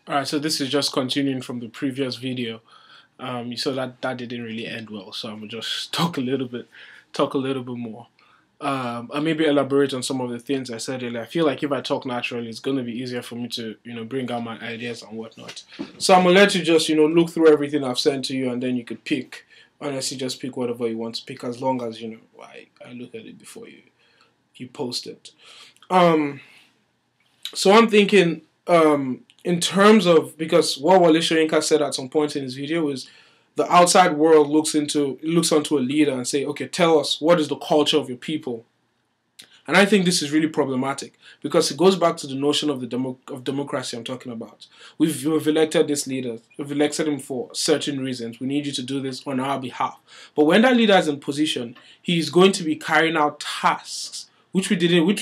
Alright, so this is just continuing from the previous video. You saw that didn't really end well, so I'm gonna just talk a little bit more. And maybe elaborate on some of the things I said earlier. I feel like if I talk naturally, it's gonna be easier for me to, bring out my ideas and whatnot. So I'm gonna let you just, look through everything I've sent to you, and then you could pick. Honestly, just pick whatever you want to pick, as long as I look at it before you post it. So I'm thinking, in terms of, because what Wale Soyinka said at some point in his video is the outside world looks onto a leader and say, okay, tell us, what is the culture of your people? And I think this is really problematic, because it goes back to the notion of democracy I'm talking about. We've elected this leader. We've elected him for certain reasons. We need you to do this on our behalf. But when that leader is in position, he's going to be carrying out tasks which we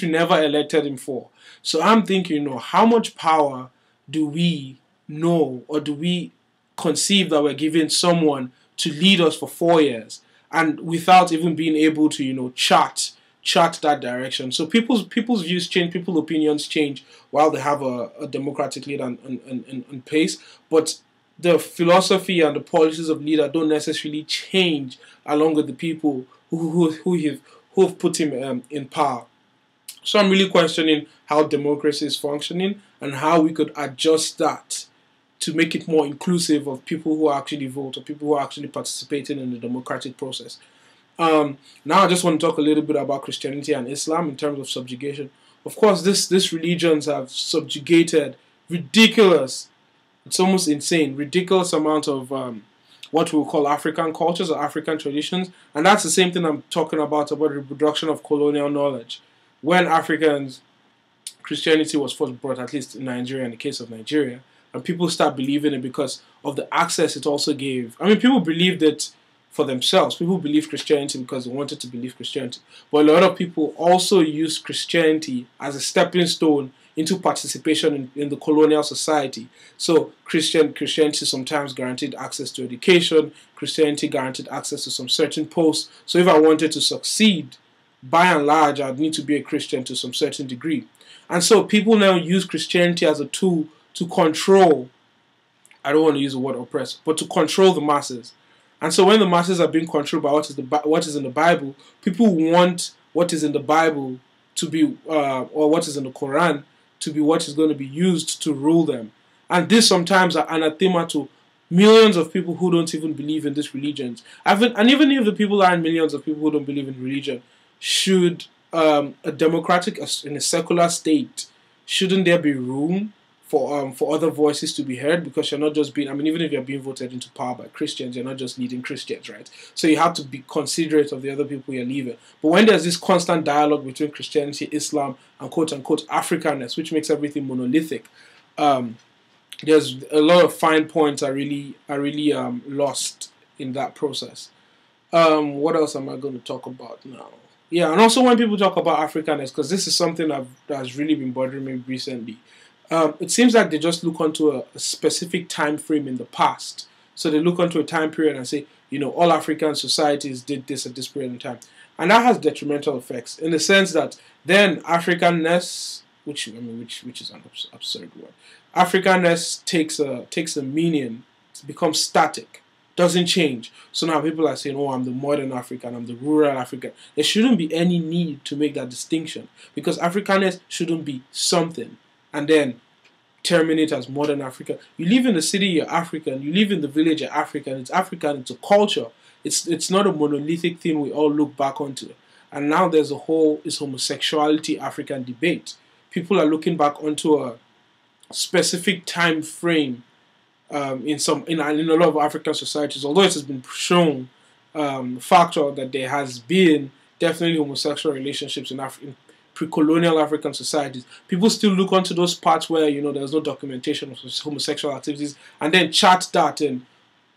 never elected him for. So I'm thinking, how much power do we know, or do we conceive that we're giving someone to lead us for 4 years, and without even being able to, chart that direction? So people's views change, people's opinions change while they have a democratic leader on pace, but the philosophy and the policies of leader don't necessarily change along with the people who have put him in power. So I'm really questioning how democracy is functioning and how we could adjust that to make it more inclusive of people who actually vote, or people who are actually participating in the democratic process. Now I just want to talk a little bit about Christianity and Islam in terms of subjugation. Of course, these religions have subjugated ridiculous, it's almost insane, ridiculous amount of what we call African cultures or African traditions. And that's the same thing I'm talking about reproduction of colonial knowledge. When Christianity was first brought, at least in Nigeria, in the case of Nigeria, and people start believing it because of the access it also gave. I mean, people believed it for themselves. People believed Christianity because they wanted to believe Christianity. But a lot of people also used Christianity as a stepping stone into participation in the colonial society. So Christianity sometimes guaranteed access to education. Christianity guaranteed access to some certain posts. So if I wanted to succeed, by and large, I'd need to be a Christian to some certain degree. And so people now use Christianity as a tool to control, I don't want to use the word oppress, but to control the masses. And so when the masses are being controlled by what is in the Bible, people want what is in the Bible to be, or what is in the Quran, to be what is going to be used to rule them. And this sometimes are anathema to millions of people who don't even believe in these religions. And even if the people aren't millions of people who don't believe in religion, should a democratic, in a secular state, shouldn't there be room for other voices to be heard? Because you're not just being, I mean, even if you're being voted into power by Christians, you're not just leading Christians, right? So you have to be considerate of the other people you're leaving. But when there's this constant dialogue between Christianity, Islam, and quote-unquote Africanness, which makes everything monolithic, there's a lot of fine points are really lost in that process. What else am I going to talk about now? Yeah, and also when people talk about Africanness, because this is something that has really been bothering me recently, it seems like they just look onto a specific time frame in the past. So they look onto a time period and say, all African societies did this at this period in time. And that has detrimental effects in the sense that then Africanness, which is an absurd word, Africanness takes a meaning, it becomes static, doesn't change. So now people are saying, oh, I'm the modern African, I'm the rural African. There shouldn't be any need to make that distinction, because Africanness shouldn't be something and then terminate as modern African. You live in the city, you're African. You live in the village, you're African. It's African, it's a culture. It's not a monolithic thing we all look back onto. And now there's a whole homosexuality African debate. People are looking back onto a specific time frame in a lot of African societies, although it has been shown factual that there has been definitely homosexual relationships in pre-colonial African societies. People still look onto those parts where there's no documentation of homosexual activities, and then chart that, and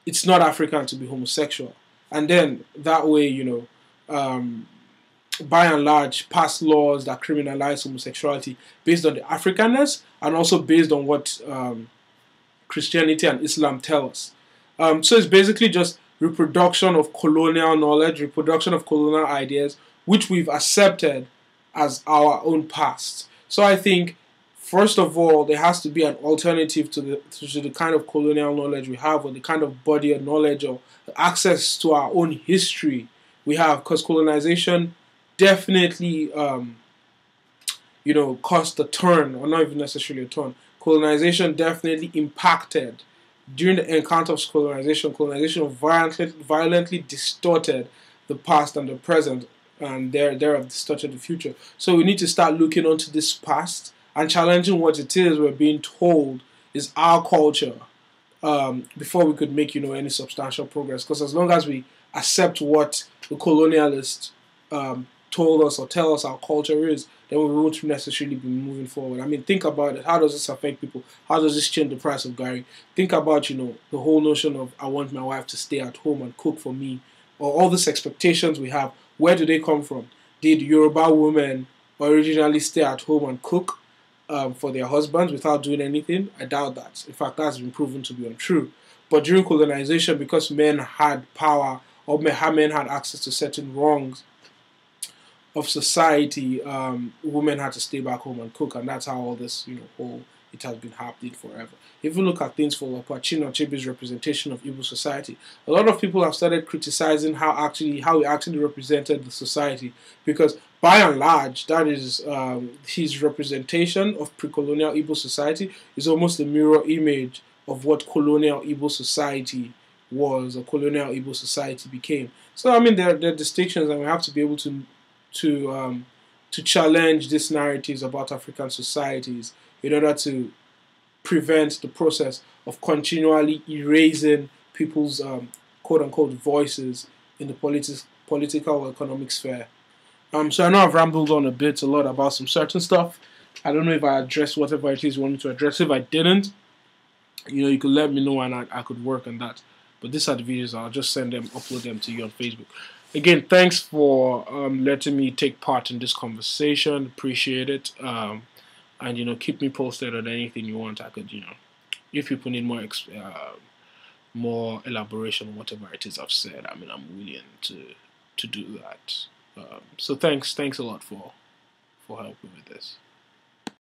it's not African to be homosexual. And then that way, by and large, pass laws that criminalize homosexuality based on the Africanness and also based on what Christianity and Islam tell us. So it's basically just reproduction of colonial knowledge, reproduction of colonial ideas, which we've accepted as our own past. So I think first of all, there has to be an alternative to the kind of colonial knowledge we have, or the kind of body of knowledge or access to our own history we have, because colonization definitely, caused a turn, or not even necessarily a turn. Colonization definitely impacted. During the encounter of colonization, violently distorted the past and the present, and thereof distorted the future. So we need to start looking onto this past and challenging what it is we're being told is our culture, before we could make any substantial progress. Because as long as we accept what the colonialists told us or tell us our culture is, then we won't necessarily be moving forward. I mean, think about it. How does this affect people? How does this change the price of Gary? Think about, the whole notion of I want my wife to stay at home and cook for me, or all these expectations we have. Where do they come from? Did Yoruba women originally stay at home and cook for their husbands without doing anything? I doubt that. In fact, that's been proven to be untrue. But during colonization, because men had power, or men had access to certain wrongs of society, women had to stay back home and cook, and that's how all this, it has been happening forever. If you look at things for Chin Achebe's representation of Igbo society, a lot of people have started criticizing how he actually represented the society, because by and large, that is his representation of pre-colonial Igbo society is almost a mirror image of what colonial Igbo society was, or colonial Igbo society became. So I mean, there are distinctions, and we have to be able to challenge these narratives about African societies in order to prevent the process of continually erasing people's quote-unquote voices in the political or economic sphere. So I know I've rambled on a lot about some certain stuff. I don't know if I addressed whatever it is you want me to address. If I didn't, you could let me know, and I could work on that. But these are the videos. I'll just upload them to you on Facebook. Again, thanks for letting me take part in this conversation. Appreciate it. And keep me posted on anything you want. I could, if people need more elaboration on whatever it is I've said, I mean, I'm willing to do that. So thanks a lot for helping with this.